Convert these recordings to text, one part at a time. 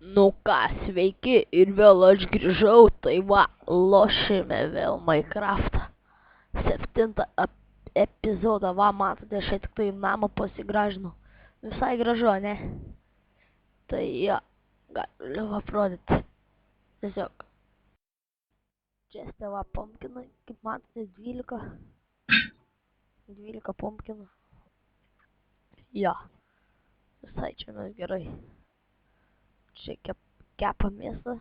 Nu ką, sveiki ir vėl aš grįžau, tai va, lošime vėl Minecraftą. 7 epizodą, va, matote, aš čia tik tai namą pasigražinu. Visai gražu, ne? Tai ja, galiu aprodyti. Tiesiog. Čia va pumpkinai, kaip matote, 12 pumpkinų. Ja, visai čia mes gerai. Čia kepa mėsą.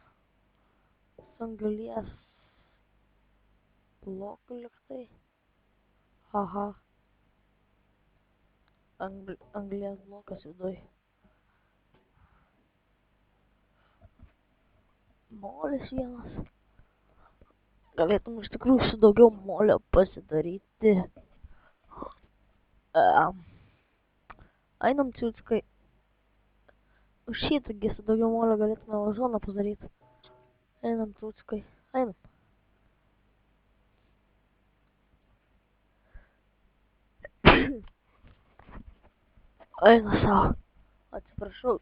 Anglies blokų liktai. Aha. Anglies blokas viduj. Molis vienas. Galėtum iš tikrųjų su daugiau molio pasidaryti. Einam ciuckai. Už šitągi su daugiau molio galėtume vazoną padaryti. Einam ciuckai. Einam. Eina savo. Atsiprašau.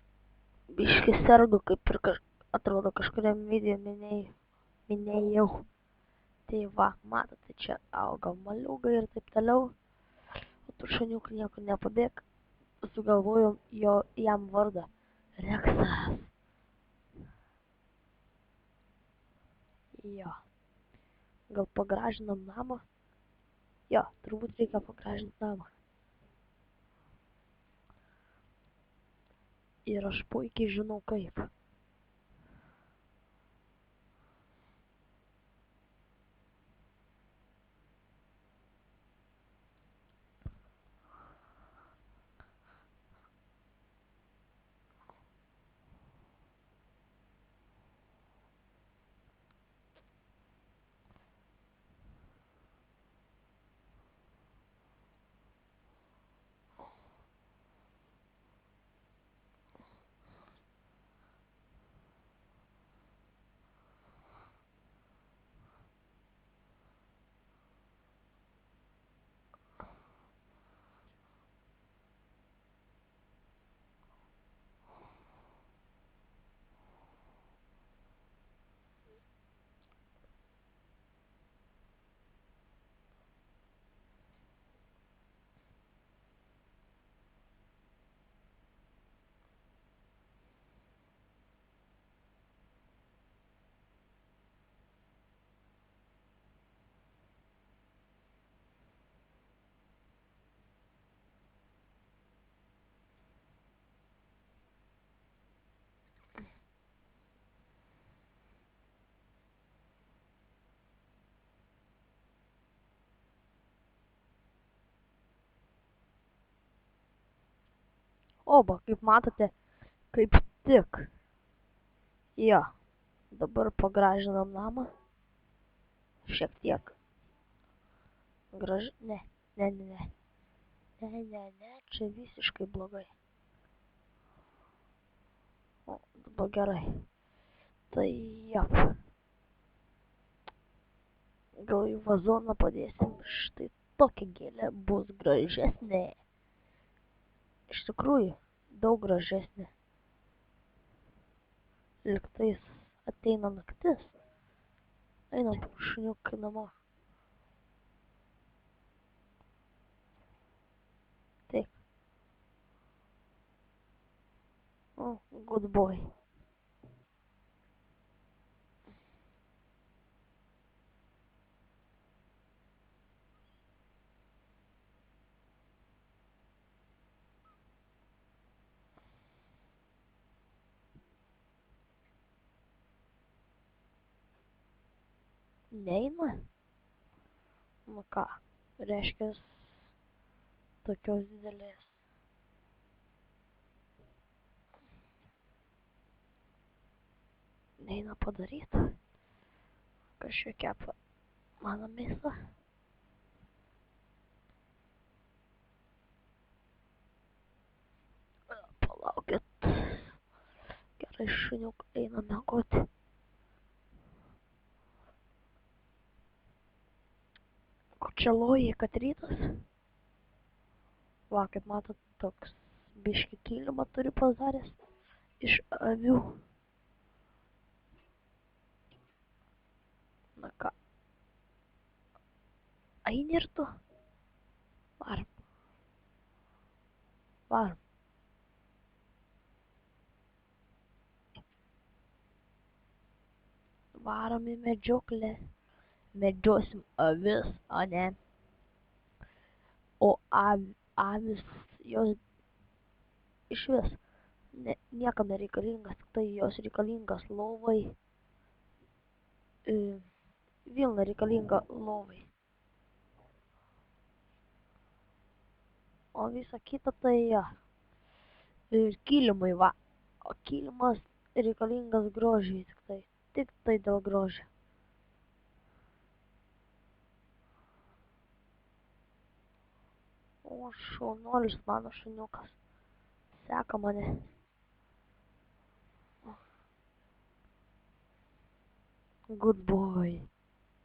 Biški sergu, kaip ir atrodo kažkuriam video minėjau. Tai va, matote, čia auga maliugai ir taip toliau. O tu šuniuk niekur nepabėg. Sugalvojom jam vardą. Reksas. Jo. Gal pagražinam namą? Jo, turbūt reikia pagražinti namą. Ir aš puikiai žinau kaip. Oba, kaip matote, kaip tik. Jo, dabar pagražinam namą. Šiek tiek. Ne, čia visiškai blogai. O, dabar gerai. Tai jap. Gal į vazoną padėsim. Štai tokia gėlė bus gražesnė. Iš tikrųjų, daug gražesnė. Liktais ateina naktis. Einam šuniukai namo. Taip. Oh, good boy. Neina? Nu ką, reiškia tokios didelės. Neina padaryti. Kažkiek kepa mano mėsą. Palaukit. Gerai, šuniuk, eina miegoti. Čia loja, kad rytas. Va, kaip matot, toks biški kilimą turi padaręs iš avių. Na ką, eini ir tu? Varom, varom. Varom į medžioklę. Medžiosim avis, o ne? O avis, jos išvis niekam nereikalingas, tik tai jos reikalingas lovai. Vilna reikalinga lovai. O visa kita tai kilimui va. O kilimas reikalingas grožiui tik tai. Tik tai dėl grožio. O šaunuolis mano šuniukas. Seka mane. Good boy.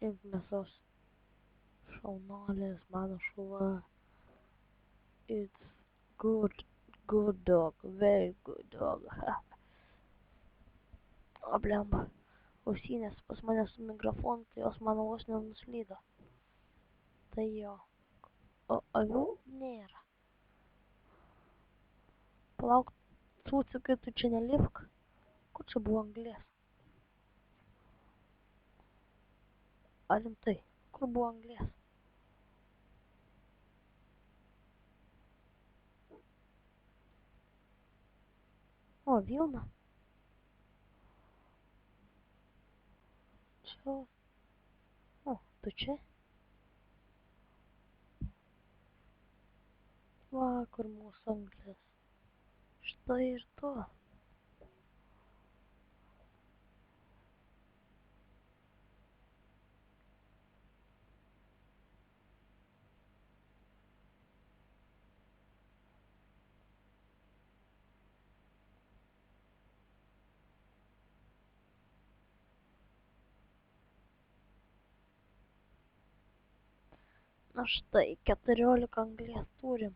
Imk mėsos. Šaunuolis mano šuva. It's good dog. Very good dog. O blemba. Ausinės pas mane su mikrofonu, tai jos mano vos nenuslydo. Tai jo. O avių nėra. Palauk, Cucikai, tu čia nelipk. Kur čia buvo anglies? Ar rimtai? Kur buvo anglies? O, Vilna. Čia. O, tu čia? Va, kur mūsų anglies. Štai ir tu. Na štai, 14 anglies turim.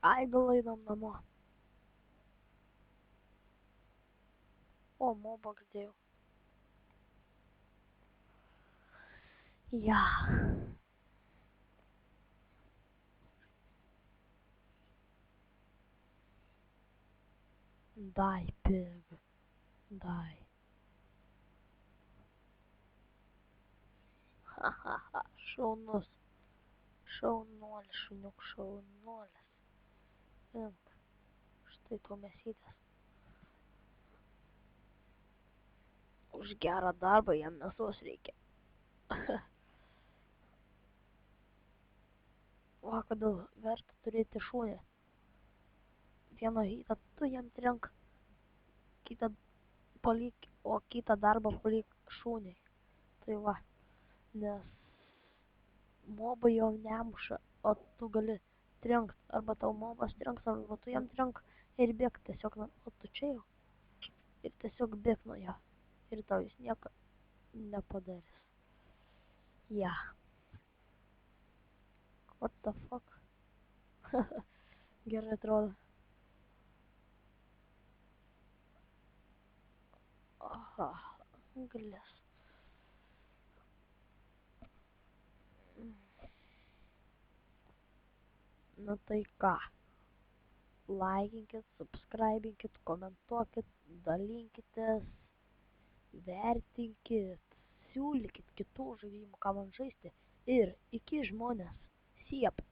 Ai, gal einam namo. O, mobą girdėjau. Ja. Die, pig. Die. Ha, ha, ha. Šaunus. Šaunuolis, šuniuk, šaunuolis. Imk. Štai to mėsytės. Už gerą darbą jam mėsos reikia. Va, kodėl verta turėti šunį. Vieną rytą tu jam trenk, kitą palik, o kitą darbą palik šuniui. Tai va, nes mobai jo nemuša, o tu gali trenkt, arba tau mobas trenks, arba tu jam trenk ir bėg tiesiog, o tu čia jau. Ir tiesiog bėg nuo jo. Ir tau jis nieko nepadarys. Ja. What the fuck? Gerai atrodo. Aha, anglies. Nu tai ką? Laikinkit, subscribinkit, komentuokit, dalinkitės, vertinkit, siūlykit kitų žaidimų, ką man žaisti. Ir iki žmonės. Siep.